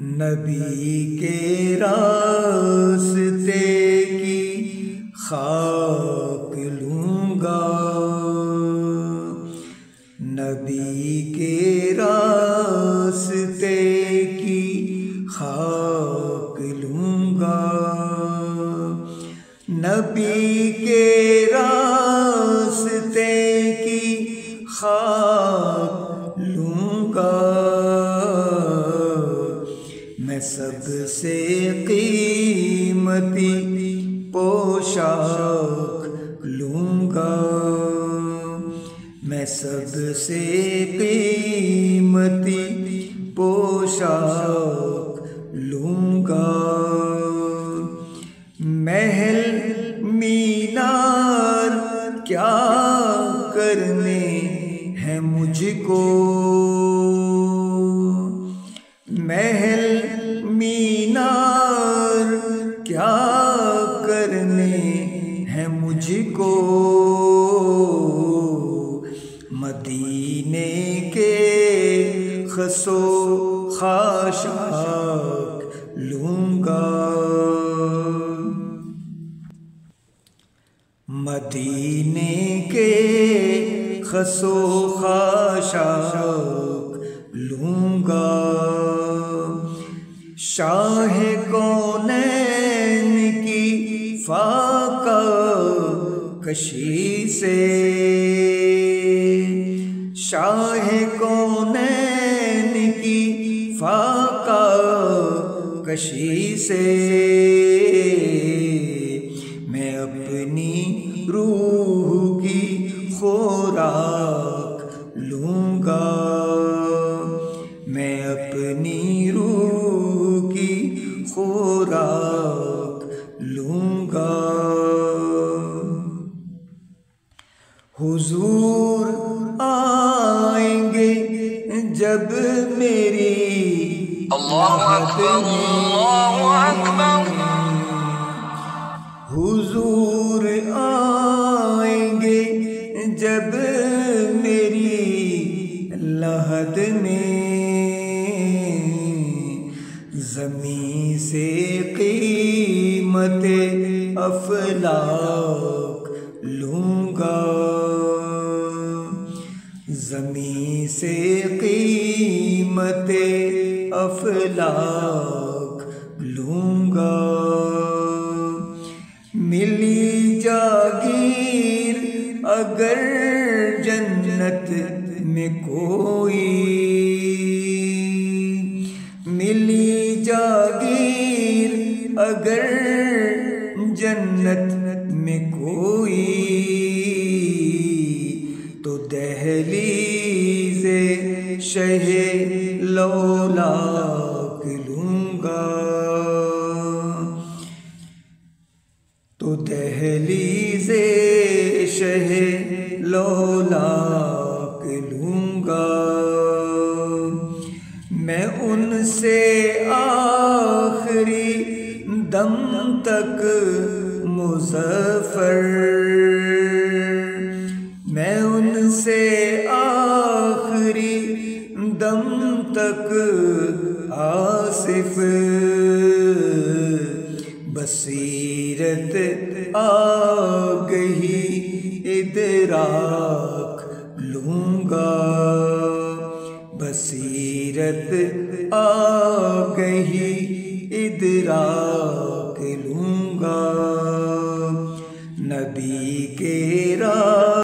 نبی کے راستے کی خاک لوں گا، نبی کے راستے کی خاک لوں گا، نبی کے راستے کی خاک لوں گا، میں سب سے قیمتی پوشاک لوں گا، میں سب سے قیمتی پوشاک لوں گا، محل مینار کیا کرنے ہیں مجھ کو، محل مینار کیا کرنے ہیں مجھ کو، مدینے کے خس و خاشاک لوں گا، مدینے کے خس و خاشاک لوں گا، شاہ کونین کی فاقہ کشی سے، شاہ کونین کی فاقہ کشی سے، میں اپنی روح کی خوراک لوں گا، میں اپنی روح کی خوراک لوں گا، حضور آئیں گے جب میری اللہ اکبر اللہ اکبر، حضور آئیں گے جب میری لحد میں، زمین سے قیمت افلاک لوں گا، زمین سے قیمت افلاک لوں گا، ملی جاگیر اگر جنت میں کوئی، ملی جاگیر اگر جنت میں کوئی، تو دہلیز شہ لولاک لوں گا، تو دہلیز شہ لولاک لوں گا، میں ان سے آخری دم تک مظفر، میں ان سے آخری دم تک آصف، بصیرت آگہی ادراک لوں گا، بصیرت آگہی ادراک لوں گا۔